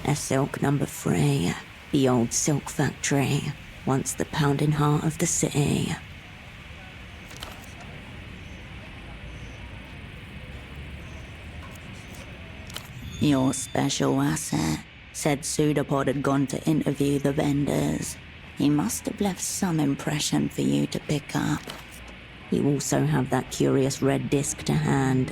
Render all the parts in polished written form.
A silk number 3, the old silk factory, once the pounding heart of the city. Your special asset said Pseudopod had gone to interview the vendors. He must have left some impression for you to pick up. You also have that curious red disc to hand.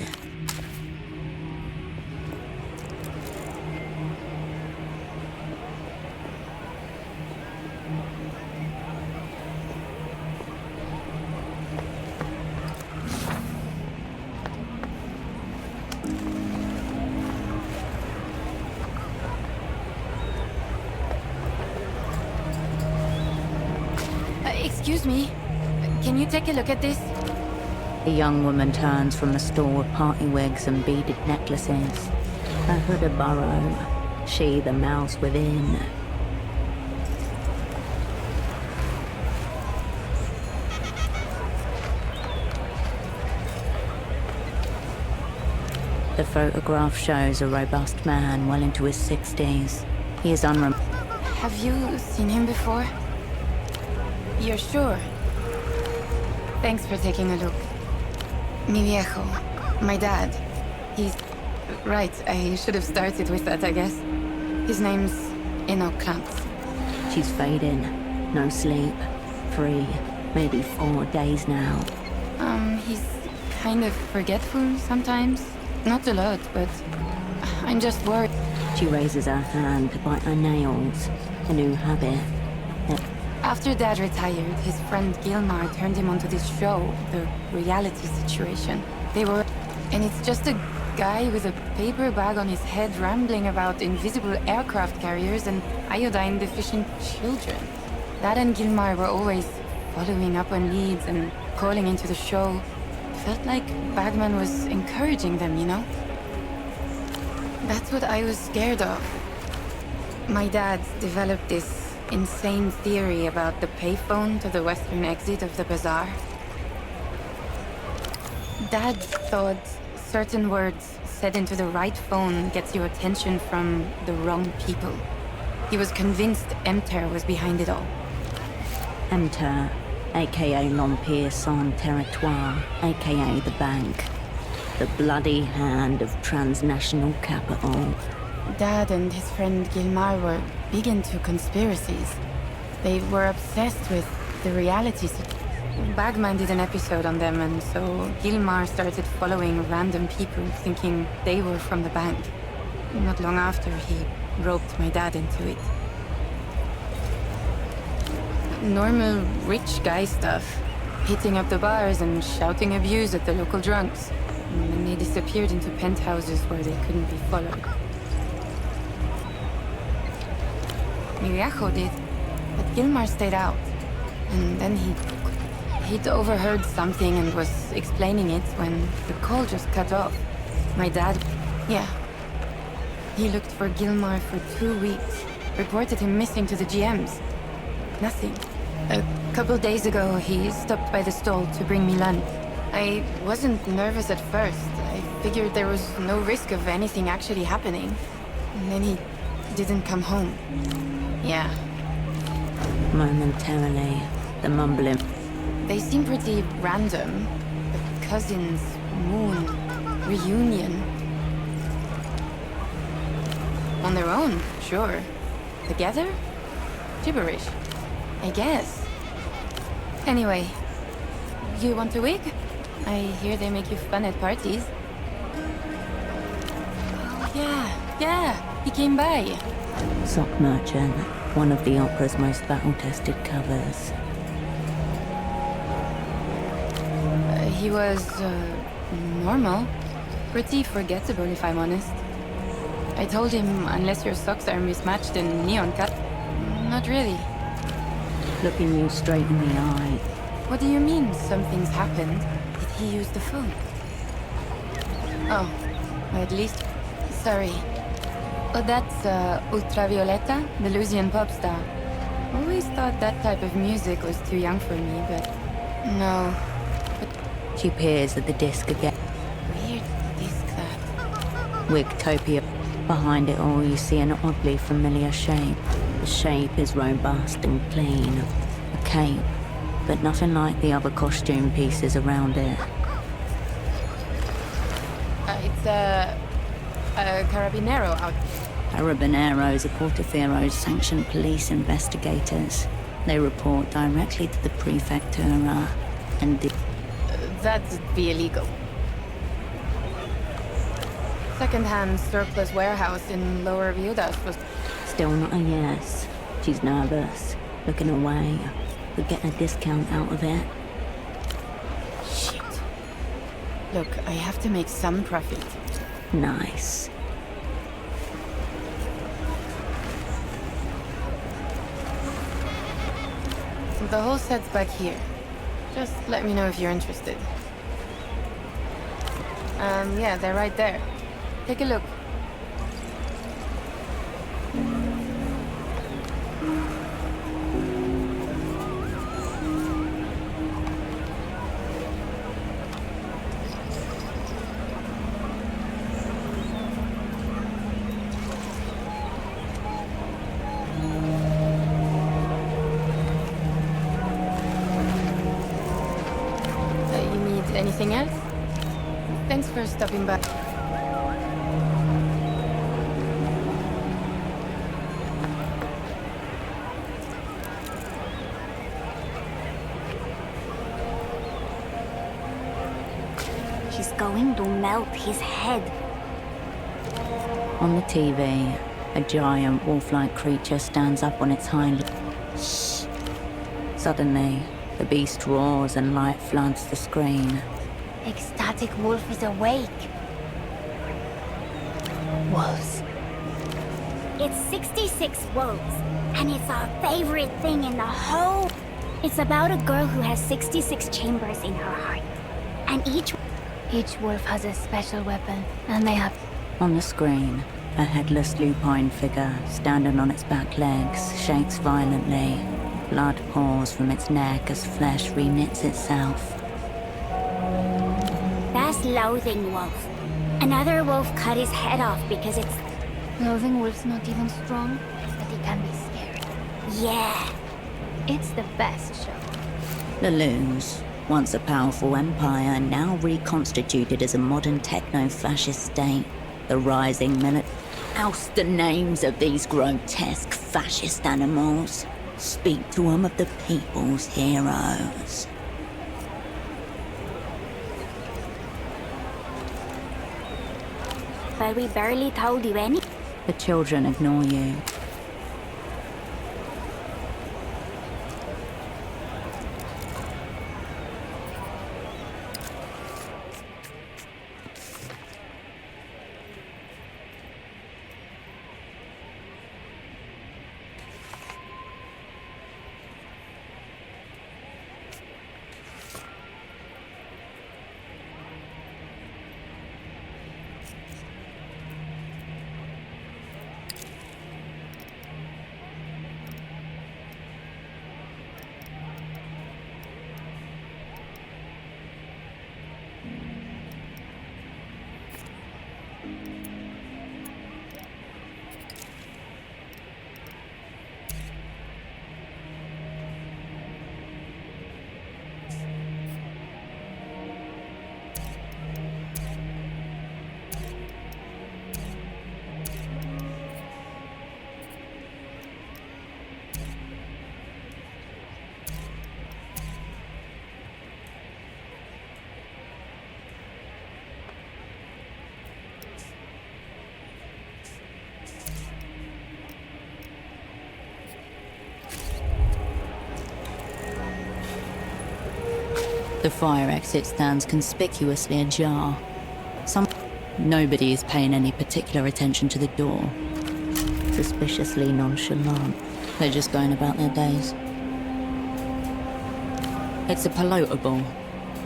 Excuse me. Can you take a look at this? A young woman turns from the store of party wigs and beaded necklaces. A hooded burrow, she the mouse within. The photograph shows a robust man well into his 60s. He is Have you seen him before? You're sure? Thanks for taking a look. Mi viejo, my dad. He's... Right, I should have started with that, I guess. His name's Enoch Clamps. She's fading. No sleep. 3, maybe 4 days now. He's kind of forgetful sometimes. Not a lot, but I'm just worried. She raises her hand to bite her nails. A new habit. After Dad retired, his friend Gilmar turned him onto this show, the reality situation. They were... And it's just a guy with a paper bag on his head rambling about invisible aircraft carriers and iodine-deficient children. Dad and Gilmar were always following up on leads and calling into the show. Felt like Bagman was encouraging them, you know? That's what I was scared of. My dad developed this insane theory about the payphone to the western exit of the Bazaar. Dad thought certain words said into the right phone gets your attention from the wrong people. He was convinced Emter was behind it all. Emter, aka L'Empire Sans Territoire, aka the Bank. The bloody hand of transnational capital. Dad and his friend Gilmar were big into conspiracies. They were obsessed with the reality. Bagman did an episode on them, and so Gilmar started following random people thinking they were from the bank. Not long after, he roped my dad into it. Normal rich guy stuff. Hitting up the bars and shouting abuse at the local drunks. And then they disappeared into penthouses where they couldn't be followed. Mi viejo did, but Gilmar stayed out. And then he'd overheard something and was explaining it when the call just cut off. My dad, yeah. He looked for Gilmar for 2 weeks, reported him missing to the GMs. Nothing. A couple days ago, he stopped by the stall to bring me lunch. I wasn't nervous at first. I figured there was no risk of anything actually happening. And then he didn't come home. Yeah. Momentarily, the mumbling. They seem pretty random. The cousins, moon, reunion. On their own, sure. Together? Gibberish. I guess. Anyway, you want a wig? I hear they make you fun at parties. Oh, yeah, he came by. Sock Merchant, one of the opera's most battle-tested covers. He was, normal. Pretty forgettable, if I'm honest. I told him, unless your socks are mismatched and neon cut. Not really. Looking you straight in the eye. What do you mean, something's happened? Did he use the phone? Oh, at least... Sorry. Oh, that's, Ultravioleta, the Lusian pop star. Always thought that type of music was too young for me, but... No. But... She peers at the disc again. Weird disc, that. Wigtopia. Behind it all, you see an oddly familiar shape. The shape is robust and clean. A cape, but nothing like the other costume pieces around it. It's a carabinero out. Carabineros are Portofiero's sanctioned police investigators. They report directly to the Prefectura and That'd be illegal. Second-hand surplus warehouse in Lower Viudas was... Still not a yes. She's nervous, looking away. Could get a discount out of it. Shit. Look, I have to make some profit. Nice. The whole set's back here. Just let me know if you're interested. Yeah, they're right there. Take a look. You need anything else? Thanks for stopping by. She's going to melt his head. On the TV, a giant wolf-like creature stands up on its hind... Shh. Suddenly, the beast roars and light floods the screen. Ecstatic wolf is awake. Wolves. It's 66 wolves, and it's our favorite thing in the whole... It's about a girl who has 66 chambers in her heart. And each wolf has a special weapon, and they have... On the screen, a headless lupine figure, standing on its back legs, shakes violently. Blood pours from its neck as flesh reknits itself. That's Loathing Wolf. Another wolf cut his head off because it's... Loathing Wolf's not even strong, but he can be scary. Yeah. It's the best show. The Loons, once a powerful empire, now reconstituted as a modern techno-fascist state. The rising military... Oust the names of these grotesque fascist animals. Speak to them of the people's heroes. But we barely told you any... The children ignore you. The fire exit stands conspicuously ajar. Nobody is paying any particular attention to the door. Suspiciously nonchalant. They're just going about their days. It's a pelotable.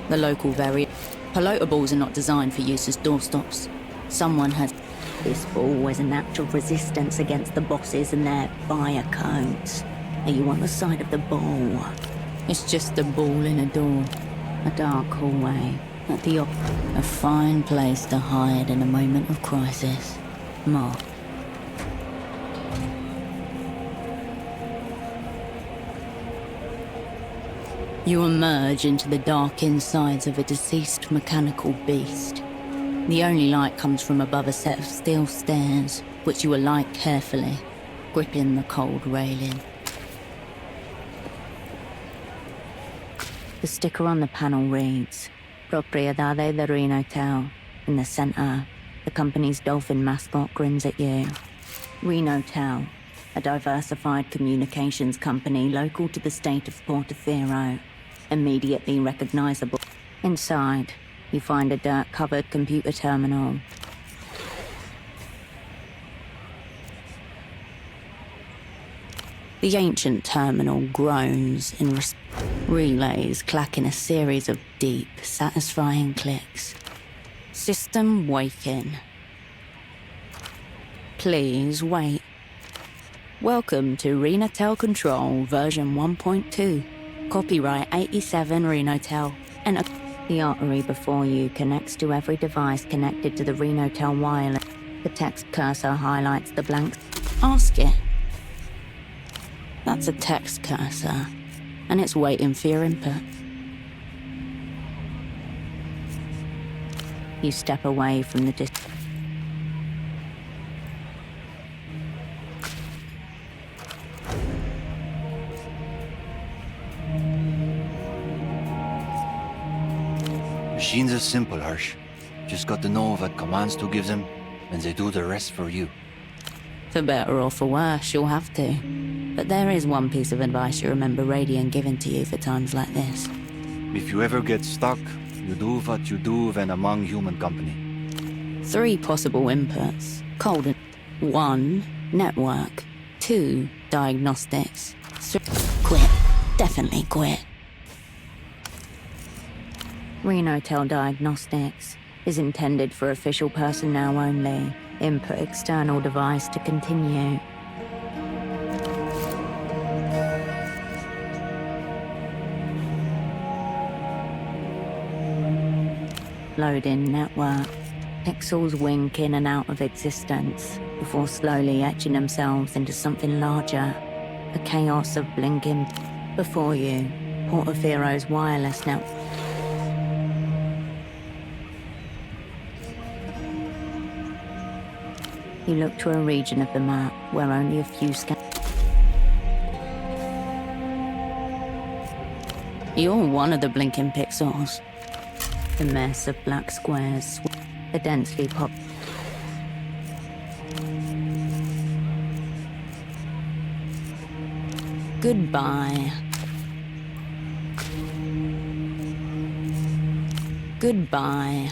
The local Pelotables are not designed for use as doorstops. Someone has... This ball is an act of resistance against the bosses and their fire codes. Are you on the side of the ball? It's just a ball in a door. A dark hallway. At the a fine place to hide in a moment of crisis. more. You emerge into the dark insides of a deceased mechanical beast. The only light comes from above a set of steel stairs, which you alight carefully, gripping the cold railing. The sticker on the panel reads, Propriedade de Reno Hotel. In the center, the company's dolphin mascot grins at you. Reno Hotel, a diversified communications company local to the state of Portofino, immediately recognizable. Inside, you find a dirt-covered computer terminal. The ancient terminal groans in relays clack in a series of deep, satisfying clicks. System waking. Please wait. Welcome to Renotel Control version 1.2. Copyright 87 Renotel. And the artery before you connects to every device connected to the Renotel wireless. The text cursor highlights the blanks. Ask it. That's a text cursor, and it's waiting for your input. You step away from the Machines are simple, Hirsch. Just got to know what commands to give them, and they do the rest for you. For better or for worse, you'll have to. But there is one piece of advice you remember Radian giving to you for times like this. If you ever get stuck, you do what you do when among human company. 3 possible inputs. Cold. 1, network. 2, diagnostics. 3, quit. Definitely quit. Renotel Diagnostics is intended for official personnel only. Input external device to continue. Loading network. Pixels wink in and out of existence before slowly etching themselves into something larger. A chaos of blinking. Before you, Portofero's wireless network. You look to a region of the map where only a few You're one of the blinking pixels. The mess of black squares, the densely pop. Goodbye. Goodbye.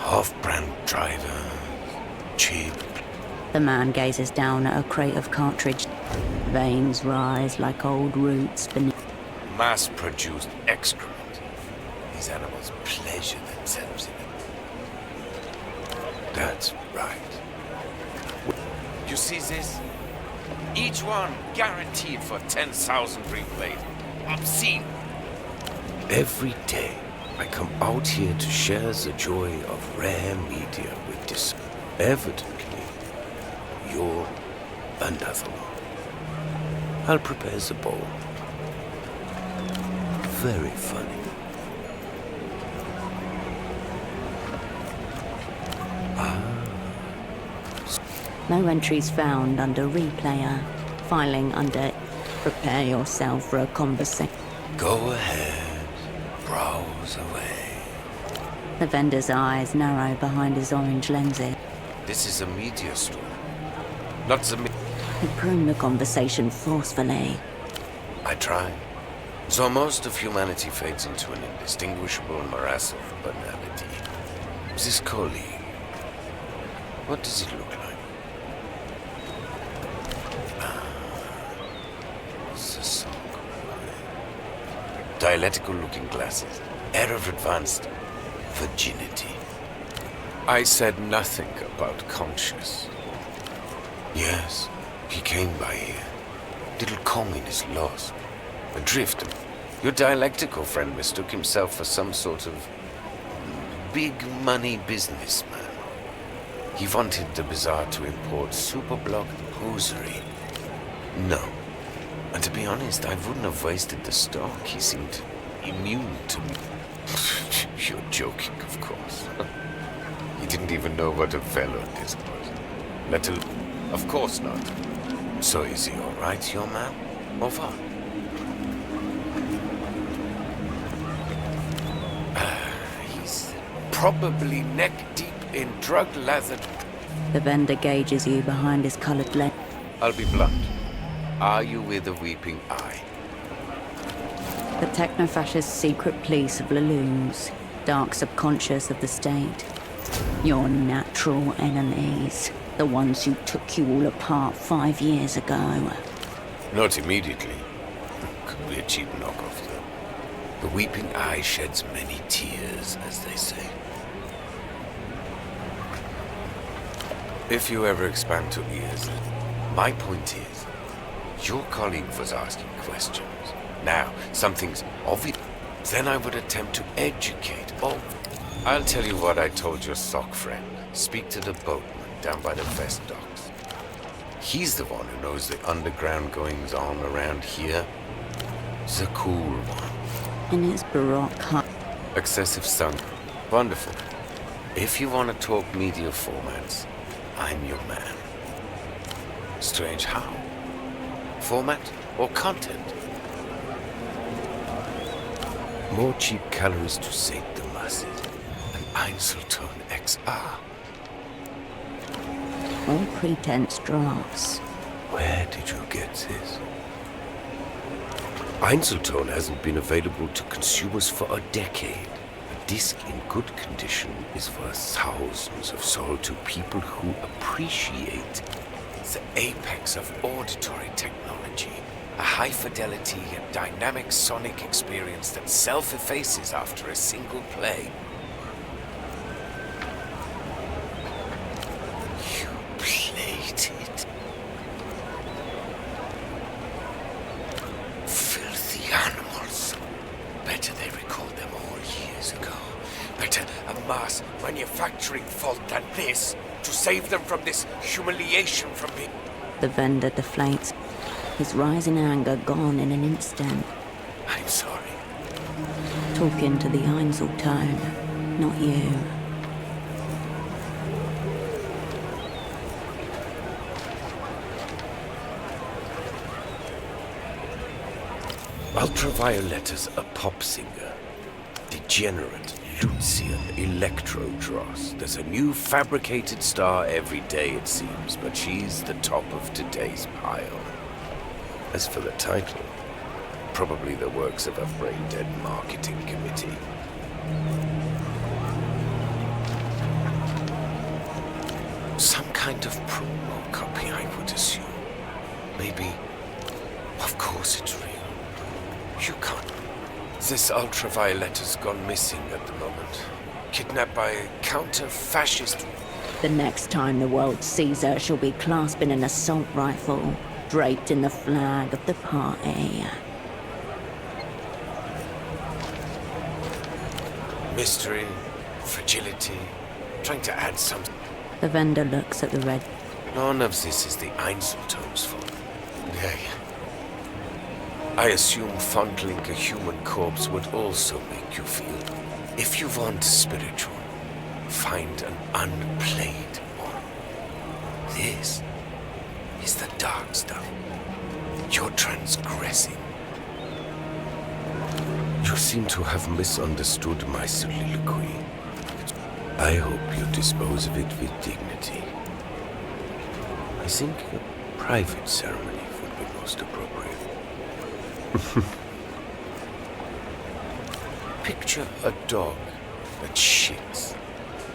Off-brand driver. Cheap. The man gazes down at a crate of cartridge. Veins rise like old roots beneath. Mass-produced excrement. These animals pleasure themselves in it. That's right. You see this? Each one guaranteed for 10,000 replayed. Obscene. Every day, I come out here to share the joy of rare media with this. Evidently, you're another one. I'll prepare the bowl. Very funny. No entries found under replayer. Filing under prepare yourself for a conversation. Go ahead. Browse away. The vendor's eyes narrow behind his orange lenses. This is a media store. Not the He pruned the conversation forcefully. I try. So most of humanity fades into an indistinguishable morass of banality. This colleague, what does it look like? The song. Dialectical-looking glasses. Air of advanced virginity. I said nothing about conscious. Yes, he came by here. Little communist lost. Adrift. Your dialectical friend mistook himself for some sort of big money businessman. He wanted the Bazaar to import superblock hosiery. No. And to be honest, I wouldn't have wasted the stock. He seemed immune to me. You're joking, of course. He didn't even know what a fellow this was. Let alone... Of course not. So is he all right, your man? Or what? He's probably neck-deep in drug-lathered... The vendor gauges you behind his colored lens. I'll be blunt. Are you with a weeping eye? The techno-fascist secret police of Laloons, dark subconscious of the state. Your natural enemies. The ones who took you all apart 5 years ago. Not immediately. Could be a cheap knockoff, though. The weeping eye sheds many tears, as they say. If you ever expand to ears, my point is, your colleague was asking questions. Now, something's obvious. Then I would attempt to educate. Oh, I'll tell you what I told your sock friend. Speak to the boatman down by the vest docks. He's the one who knows the underground goings-on around here. The cool one. In his baroque hut. Excessive sun. Wonderful. If you want to talk media formats, I'm your man. Strange how? Format or content? More cheap calories to sate the masses. An Einzelton XR. All pretense drafts. Where did you get this? Einzelton hasn't been available to consumers for a decade. A disc in good condition is worth thousands of sold to people who appreciate the apex of auditory technology. A high-fidelity yet dynamic sonic experience that self-effaces after a single play. You played it. Filthy animals. Better they recalled them all years ago. Better a mass manufacturing fault than this to save them from this humiliation from me. The vendor deflates. His rising anger gone in an instant. I'm sorry. Talking to the Einzel tone, not you. Ultravioletta's a pop singer. Degenerate, Lucian, electro-dross. There's a new fabricated star every day, it seems, but she's the top of today's pile. As for the title, probably the works of a brain-dead marketing committee. Some kind of promo copy, I would assume. Maybe... Of course it's real. You can't... This Ultravioletta's gone missing at the moment. Kidnapped by a counter-fascist... The next time the world sees her, she'll be clasping an assault rifle. draped in the flag of the party. Mystery, fragility, trying to add something. The vendor looks at the red. None of this is the Einzeltone's fault. Nay. I assume fondling a human corpse would also make you feel. If you want spiritual, find an unplayed one. This is the dark stuff. You're transgressing. You seem to have misunderstood my soliloquy. I hope you dispose of it with dignity. I think a private ceremony would be most appropriate. Picture a dog that shits,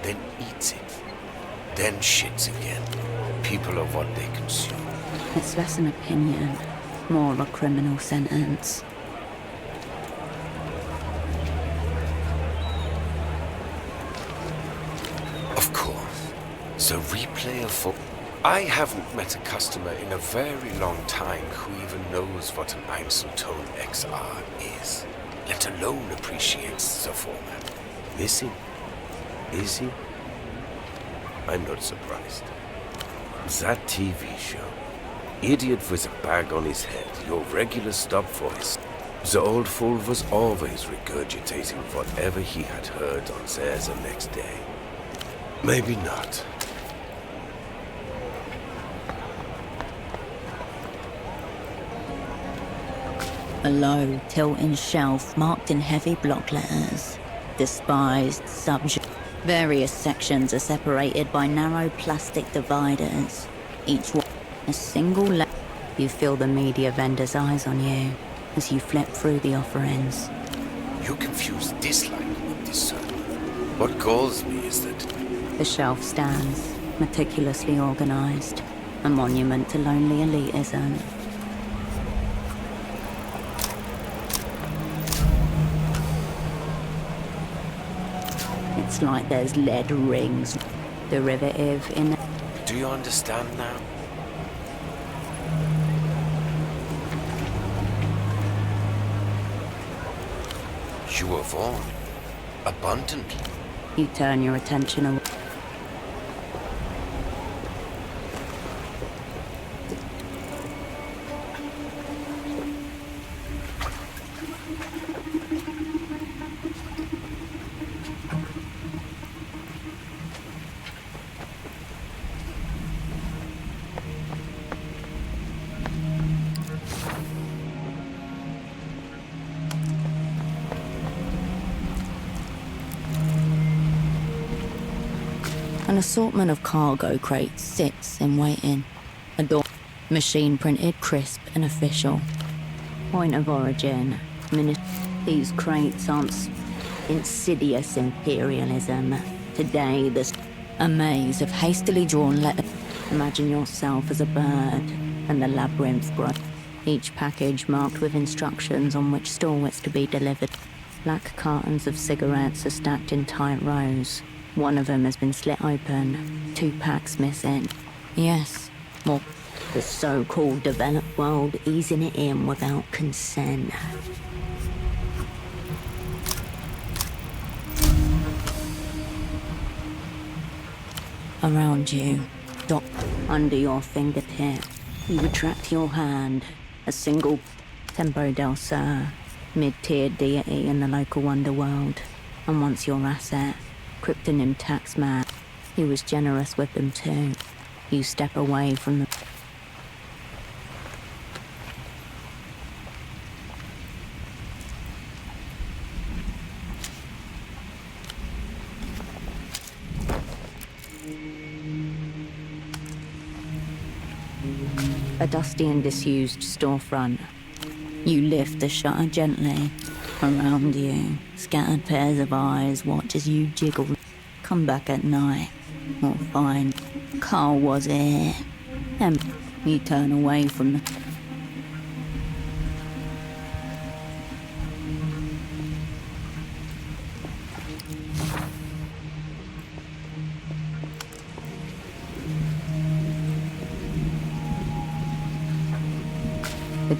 then eats it, then shits again. People are what they consume. It's less an opinion, more a criminal sentence. Of course. The replay of I haven't met a customer in a very long time who even knows what an Einzeltone XR is, let alone appreciates the format. Missing? Is he? I'm not surprised. That TV show. Idiot with a bag on his head, your regular stop voice. The old fool was always regurgitating whatever he had heard on there the next day. Maybe not. A low, tilting shelf marked in heavy block letters. Despised subject. Various sections are separated by narrow plastic dividers. Each one a single You feel the media vendor's eyes on you as you flip through the offerings. You confuse dislike with discernment. What galls me is that The shelf stands, meticulously organized, a monument to lonely elitism. It's like there's lead rings, derivative in. do you understand now? You were warned. Abundantly. You turn your attention away. An assortment of cargo crates sits in waiting. A door, machine printed, crisp and official. Point of origin. These crates aren't insidious imperialism. Today, there's a maze of hastily drawn letters. Imagine yourself as a bird, and the labyrinth grows. Each package marked with instructions on which store it's to be delivered. Black cartons of cigarettes are stacked in tight rows. One of them has been slit open. 2 packs missing. Yes, more. The so-called developed world easing it in without consent. Around you, under your fingertip, you retract your hand. A single Tempo del Sur, mid-tier deity in the local underworld. And once your asset, cryptonym Taxman. He was generous with them too. You step away from the... A dusty and disused storefront. You lift the shutter gently. Around you, scattered pairs of eyes watch as you jiggle. Come back at night, or find Carl was here. And you turn away from the...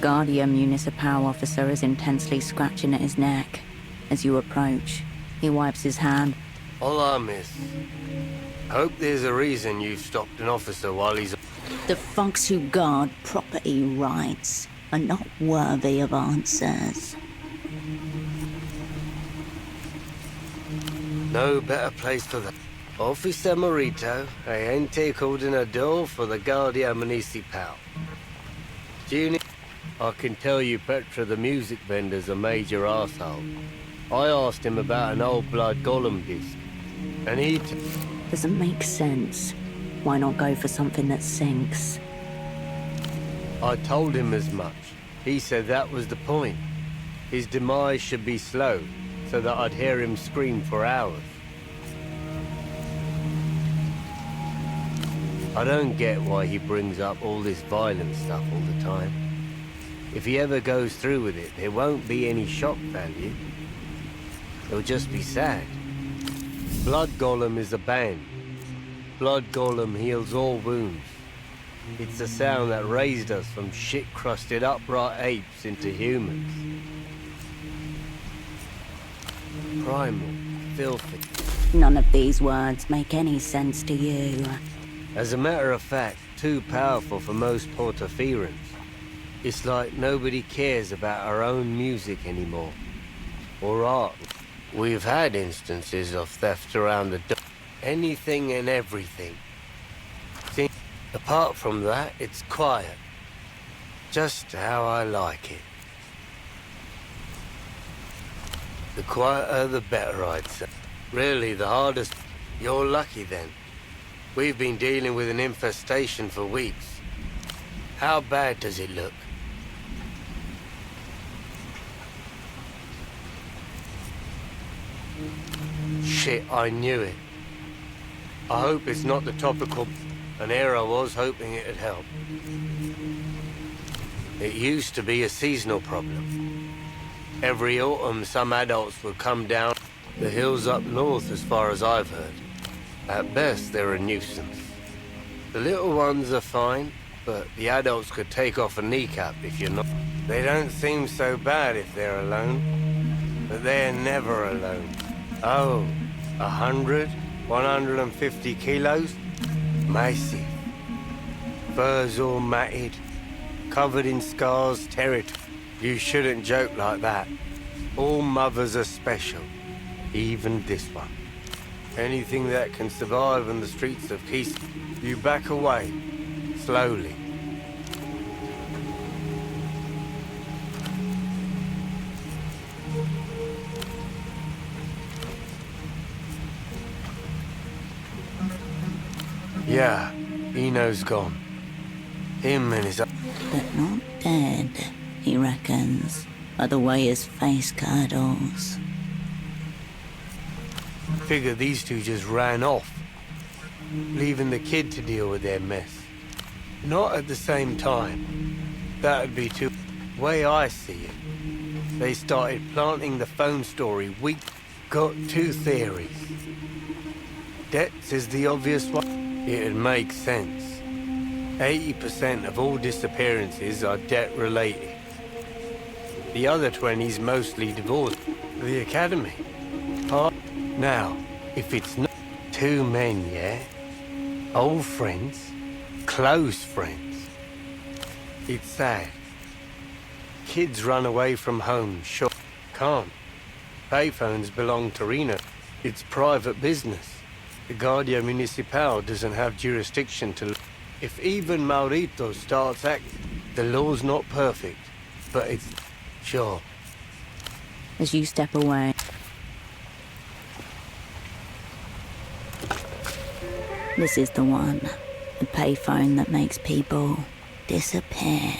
Guardia Municipal officer is intensely scratching at his neck. As you approach, he wipes his hand. Hola, miss. Hope there's a reason you've stopped an officer while he's... The folks who guard property rights are not worthy of answers. No better place for that. Officer Morito, agente coordinador for the Guardia Municipal. Junior, I can tell you Petra the music vendor's a major arsehole. I asked him about an old Blood Golem disc, and he... Doesn't make sense. Why not go for something that sinks? I told him as much. He said that was the point. His demise should be slow, so that I'd hear him scream for hours. I don't get why he brings up all this violent stuff all the time. If he ever goes through with it, there won't be any shock value. It'll just be sad. Blood Golem is a band. Blood Golem heals all wounds. It's the sound that raised us from shit-crusted upright apes into humans. Primal, filthy. None of these words make any sense to you. As a matter of fact, too powerful for most Portaferans. It's like nobody cares about our own music anymore. Or art. We've had instances of theft around the... anything and everything. See, apart from that, it's quiet. Just how I like it. The quieter, the better, I'd say. Really, the hardest... You're lucky, then. We've been dealing with an infestation for weeks. How bad does it look? Shit, I knew it. I hope it's not the topical... An era was hoping it'd help. It used to be a seasonal problem. Every autumn, some adults would come down the hills up north, as far as I've heard. At best, they're a nuisance. The little ones are fine, but the adults could take off a kneecap if you're not. They don't seem so bad if they're alone, but they're never alone. Oh, 100, 150 kilos? Massive. Furs all matted, covered in scars, territory. You shouldn't joke like that. All mothers are special, even this one. Anything that can survive on the streets of Keys, you back away, slowly. Yeah, Eno's gone. Him and his... But not dead, he reckons, by the way his face curdles. Figure these two just ran off, leaving the kid to deal with their mess. Not at the same time. That'd be too... Way I see it, they started planting the phone story. We got two theories. Debts is the obvious one. It'd make sense. 80% of all disappearances are debt-related. The other 20's mostly divorce. The academy. Now, if it's not two men, yeah? Old friends, close friends. It's sad. Kids run away from home, sure. Can't. Payphones belong to Reno. It's private business. The Guardia Municipal doesn't have jurisdiction to... If even Maurito starts acting, the law's not perfect, but it's... Sure. As you step away, this is the one. The payphone that makes people disappear.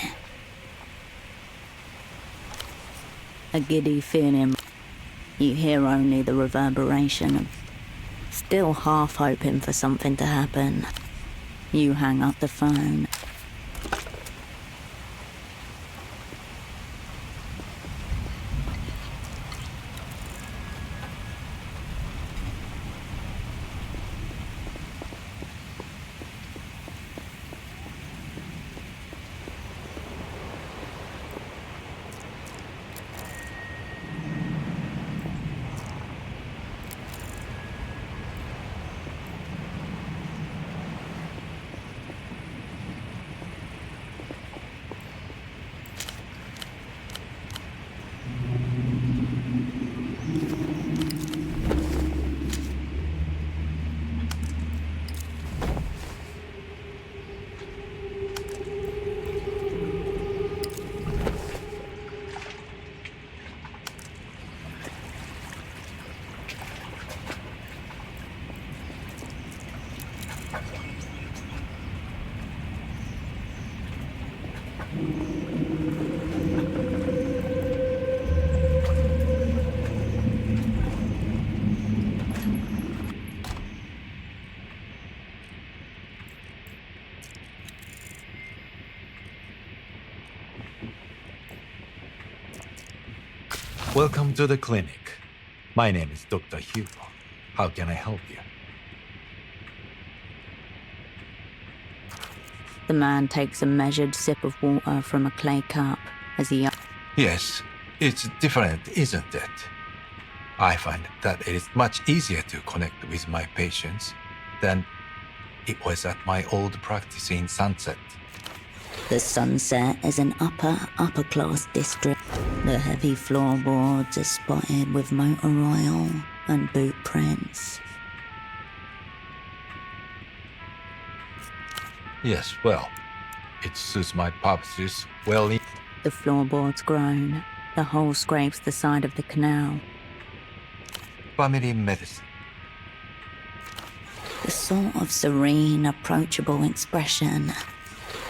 A giddy feeling. You hear only the reverberation of... Still half hoping for something to happen. You hang up the phone. Welcome to the clinic. My name is Dr. Hugo. How can I help you? The man takes a measured sip of water from a clay cup as he... Yes, it's different, isn't it? I find that it is much easier to connect with my patients than it was at my old practice in Sunset. The Sunset is an upper-class district. The heavy floorboards are spotted with motor oil and boot prints. Yes, well, it suits my purposes well. The floorboards groan. The hole scrapes the side of the canal. Family medicine. The sort of serene, approachable expression.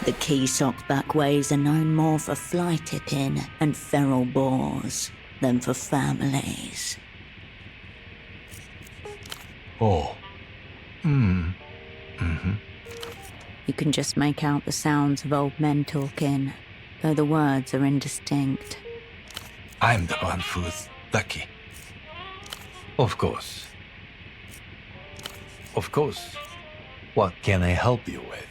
The key sock backways are known more for fly tipping and feral boars than for families. Oh. Mm-hmm. You can just make out the sounds of old men talking, though the words are indistinct. I'm the one who's lucky. Of course. Of course. What can I help you with?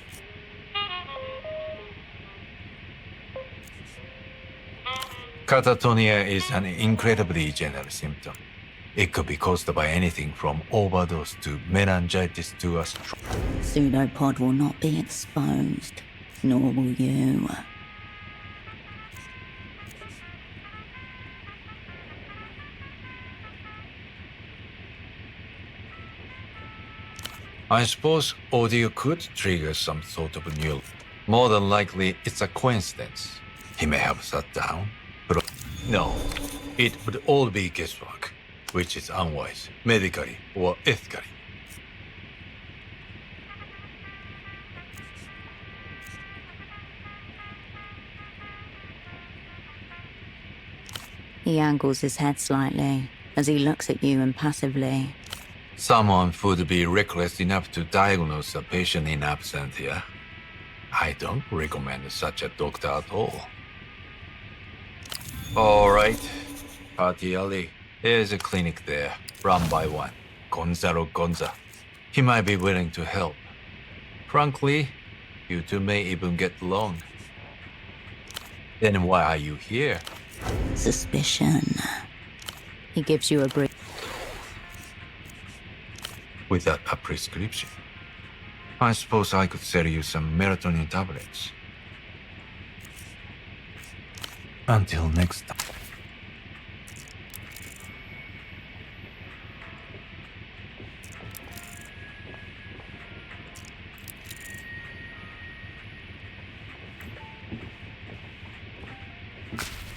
Catatonia is an incredibly general symptom. It could be caused by anything from overdose to meningitis to a stroke. Pseudopod will not be exposed, nor will you. I suppose audio could trigger some sort of neural. More than likely, it's a coincidence. He may have sat down, but no, it would all be guesswork, which is unwise, medically or ethically. He angles his head slightly as he looks at you impassively. Someone would be reckless enough to diagnose a patient in absentia. I don't recommend such a doctor at all. All right, Party Alley. There's a clinic there, run by one, Gonzalo Gonza. He might be willing to help. Frankly, you two may even get along. Then why are you here? Suspicion. He gives you a brief. Without a prescription. I suppose I could sell you some melatonin tablets. Until next time.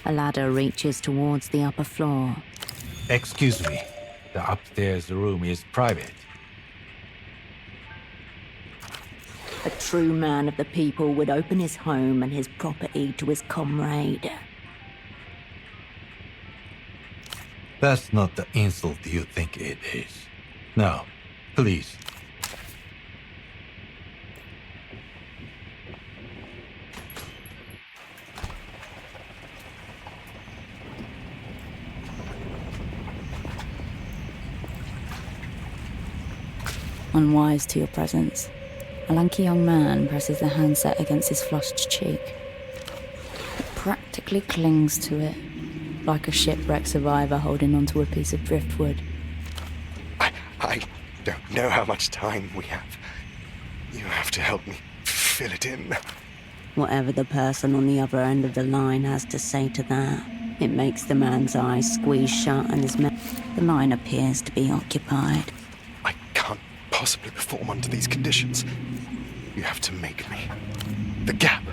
A ladder reaches towards the upper floor. Excuse me, the upstairs room is private. A true man of the people would open his home and his property to his comrade. That's not the insult you think it is. Now, please. Unwise to your presence, a lanky young man presses the handset against his flushed cheek. It practically clings to it, like a shipwreck survivor holding onto a piece of driftwood. I don't know how much time we have. You have to help me fill it in. Whatever the person on the other end of the line has to say to that, it makes the man's eyes squeeze shut and the line appears to be occupied. I can't possibly perform under these conditions. You have to make me. The gap.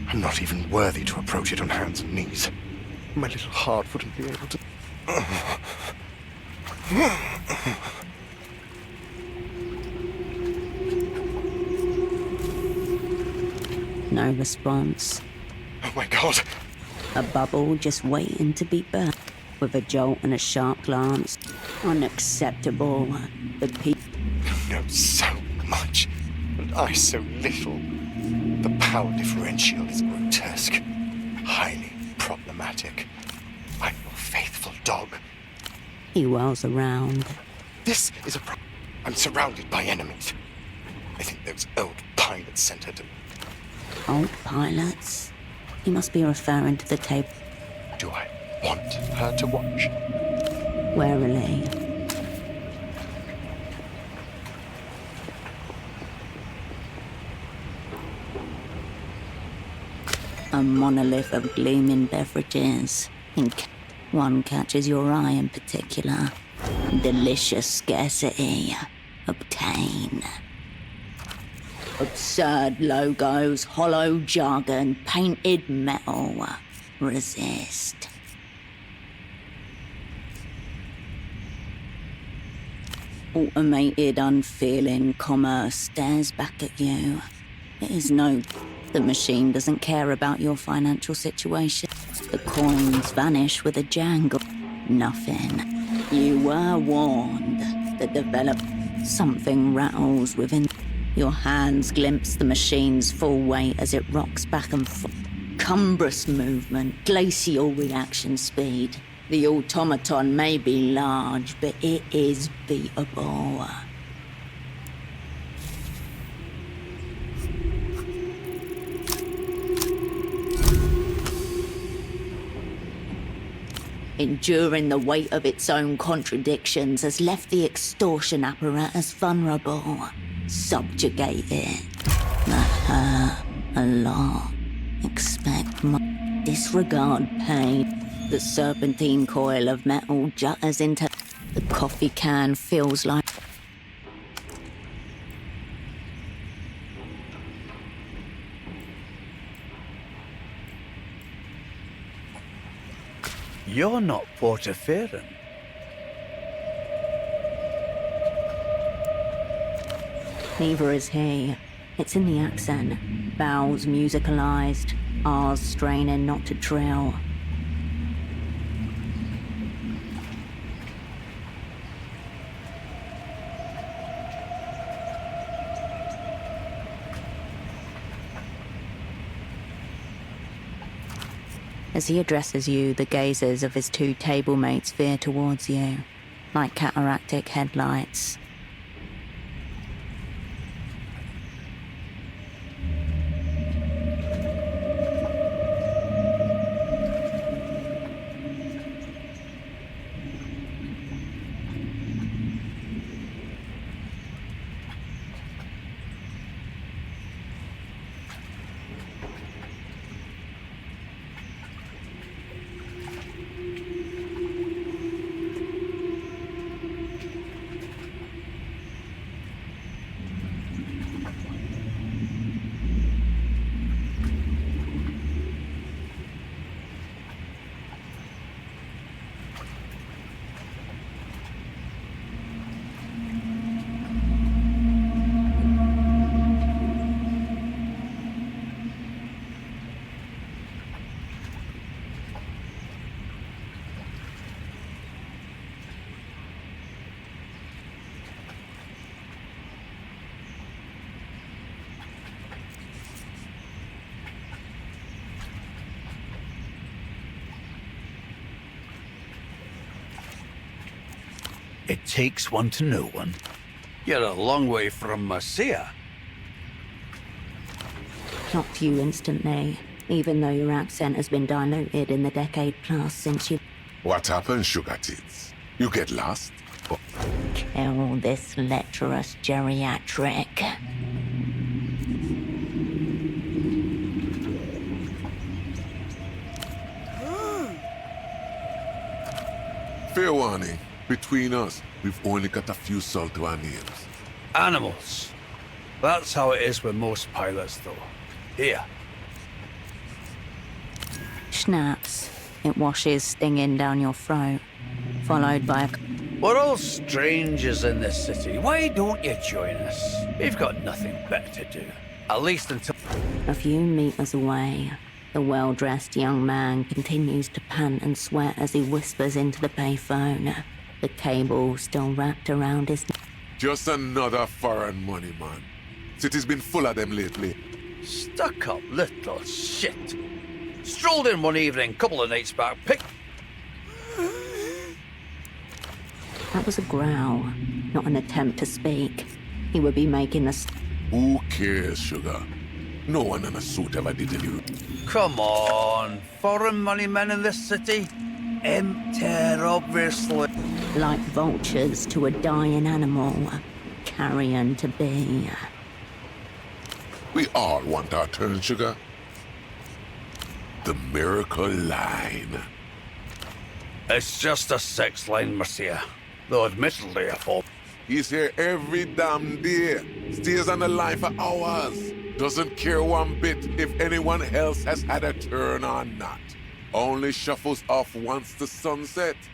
I'm not even worthy to approach it on hands and knees. My little heart wouldn't be able to... No response. Oh my God. A bubble just waiting to be burst. With a jolt and a sharp glance. Unacceptable. The people... You know so much, and I so little. The power differential is grotesque. Highly problematic. I'm your faithful dog. He whirls around. This is a problem. I'm surrounded by enemies. I think those old pilots sent her to... Old pilots? You must be referring to the tape. Do I want her to watch? Warily. A monolith of gleaming beverages. One catches your eye in particular. Delicious scarcity. Obtain. Absurd logos, hollow jargon, painted metal. Resist. Automated, unfeeling commerce stares back at you. It is no... The machine doesn't care about your financial situation. The coins vanish with a jangle. Nothing. You were warned. The develop... Something rattles within... Your hands glimpse the machine's full weight as it rocks back and forth. Cumbrous movement, glacial reaction speed. The automaton may be large, but it is beatable. Enduring the weight of its own contradictions has left the extortion apparatus vulnerable. Subjugate it. Let her a lot. Expect more. Disregard pain. The serpentine coil of metal jutters into... The coffee can feels like... You're not Portaferan. Neither is he. It's in the accent. Vowels musicalized. R's straining not to trill. As he addresses you, the gazes of his two table mates veer towards you, like cataractic headlights. It takes one to know one. You're a long way from Marcia. Clocked you instantly, even though your accent has been diluted in the decade plus since you... What happened, Sugar Tits? You get lost? Kill this lecherous geriatric. Fair warning. Between us, we've only got a few salt to our names. Animals. That's how it is with most pilots, though. Here. Snaps. It washes stinging down your throat, followed by a... We're all strangers in this city. Why don't you join us? We've got nothing better to do. At least until... A few meters away, the well-dressed young man continues to pant and sweat as he whispers into the payphone. The cable still wrapped around his... Just another foreign money, man. City's been full of them lately. Stuck-up little shit. Strolled in one evening, couple of nights back, picked... That was a growl, not an attempt to speak. He would be making a... Who cares, Sugar? No one in a suit ever did you. Come on, foreign money men in this city? Empty, obviously. Like vultures to a dying animal, carrion to be. We all want our turn, Sugar. The miracle line. It's just a sex line, Marcia. Though admittedly a fault. He's here every damn day. Stays on the line for hours. Doesn't care one bit if anyone else has had a turn or not. Only shuffles off once the sun sets.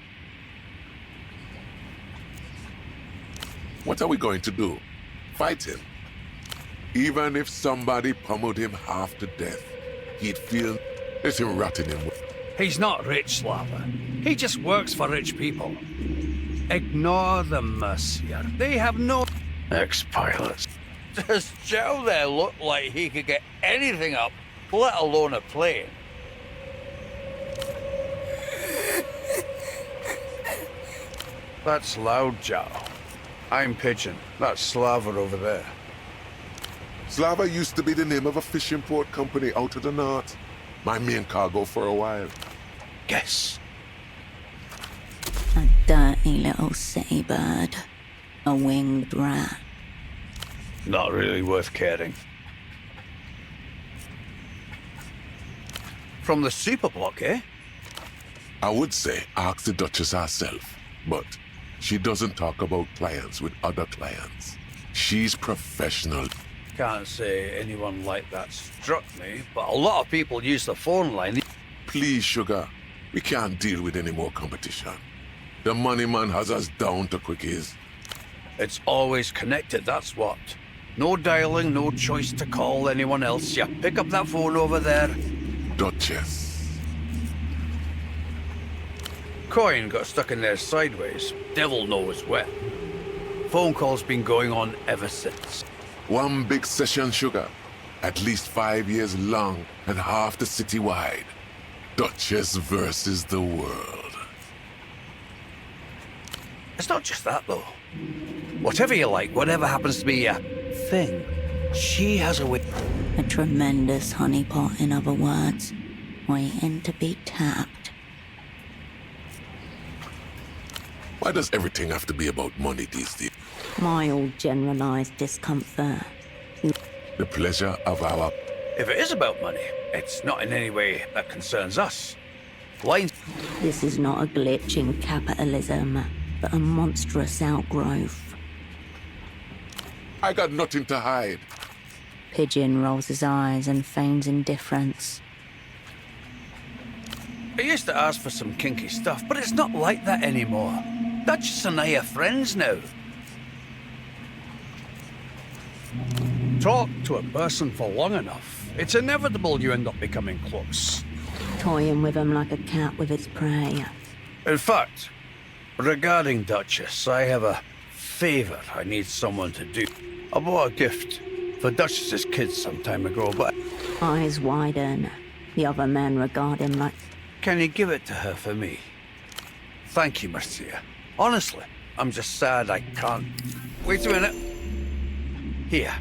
What are we going to do? Fight him? Even if somebody pummeled him half to death, he'd feel... Let him rot in him. He's not rich, Slava. He just works for rich people. Ignore them, Mercier. They have no... Ex-pilots. Does Joe there look like he could get anything up, let alone a plane? That's loud, Joe. I'm Pigeon. That's Slava over there. Slava used to be the name of a fishing port company out of the north. My main cargo for a while. Guess. A dirty little city bird. A winged rat. Not really worth caring. From the superblock, eh? I would say ask the Duchess herself, but she doesn't talk about clients with other clients. She's professional. Can't say anyone like that struck me, but a lot of people use the phone line. Please, Sugar. We can't deal with any more competition. The money man has us down to quickies. It's always connected, that's what. No dialing, no choice to call anyone else. You pick up that phone over there. Duchess. Coin got stuck in there sideways. Devil knows when. Phone call's been going on ever since. One big session, Sugar. At least 5 years long and half the city wide. Duchess versus the world. It's not just that, though. Whatever you like, whatever happens to be a thing, she has a way. A tremendous honeypot, in other words. Waiting to be tapped. Why does everything have to be about money these days? Mild generalized discomfort. The pleasure of our... If it is about money, it's not in any way that concerns us. Lines... This is not a glitch in capitalism, but a monstrous outgrowth. I got nothing to hide. Pigeon rolls his eyes and feigns indifference. I used to ask for some kinky stuff, but it's not like that anymore. Duchess and I are friends now. Talk to a person for long enough, it's inevitable you end up becoming close. Toying with him like a cat with its prey. In fact, regarding Duchess, I have a favor I need someone to do. I bought a gift for Duchess's kids some time ago, but... Eyes widen. The other men regard him like... Can you give it to her for me? Thank you, Marcia. Honestly, I'm just sad I can't... Wait a minute. Here.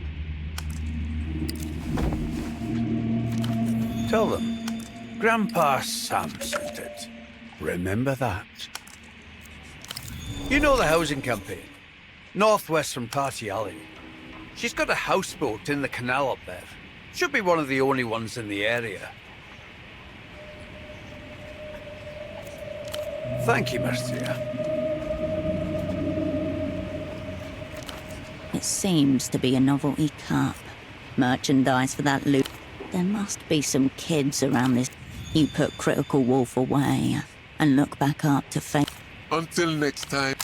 Tell them, Grandpa Sam sent it. Remember that. You know the housing campaign? Northwest from Party Alley. She's got a houseboat in the canal up there. Should be one of the only ones in the area. Thank you, Marcia. It seems to be a novelty cup. Merchandise for that loot. There must be some kids around this. You put Critical Wolf away and look back up to fate. Until next time.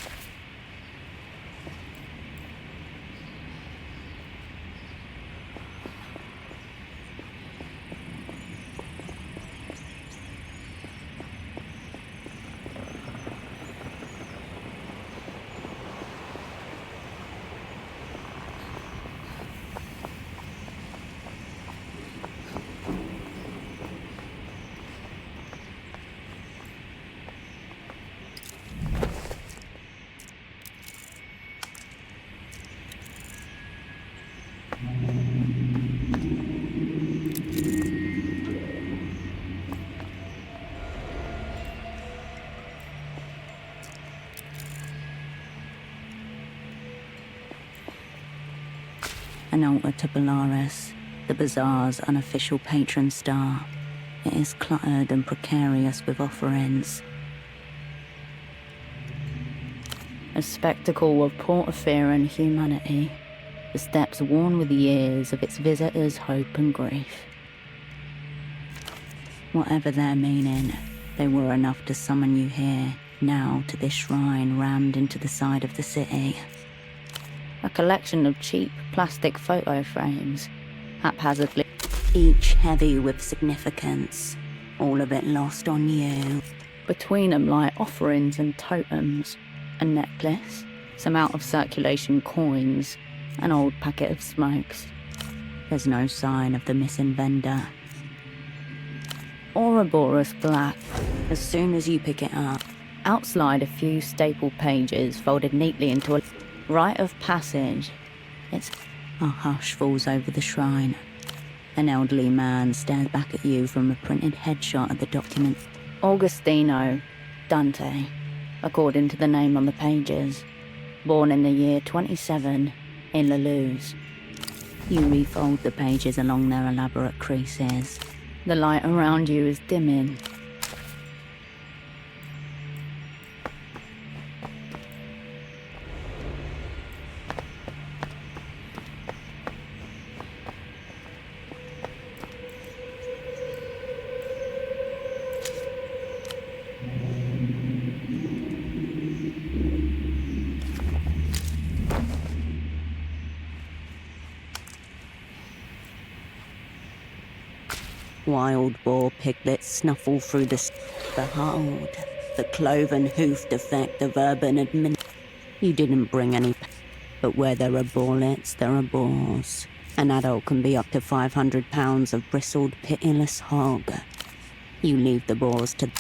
An altar to Belarus, the Bazaar's unofficial patron star. It is cluttered and precarious with offerings. A spectacle of porphyry humanity, the steps worn with the years of its visitors' hope and grief. Whatever their meaning, they were enough to summon you here, now to this shrine rammed into the side of the city. A collection of cheap plastic photo frames, haphazardly, each heavy with significance, all of it lost on you. Between them lie offerings and totems, a necklace, some out-of-circulation coins, an old packet of smokes. There's no sign of the missing vendor. Ouroboros Black. As soon as you pick it up, out slide a few staple pages folded neatly into a rite of passage. A hush falls over the shrine. An elderly man stares back at you from a printed headshot of the document. Augustino Dante, according to the name on the pages. Born in the year 27 in La Luz. You refold the pages along their elaborate creases. The light around you is dimming. Wild boar piglets snuffle through the behold, the cloven-hoofed effect of urban admin. You didn't bring any, but where there are boarlets, there are boars. An adult can be up to 500 pounds of bristled, pitiless hog. You leave the boars to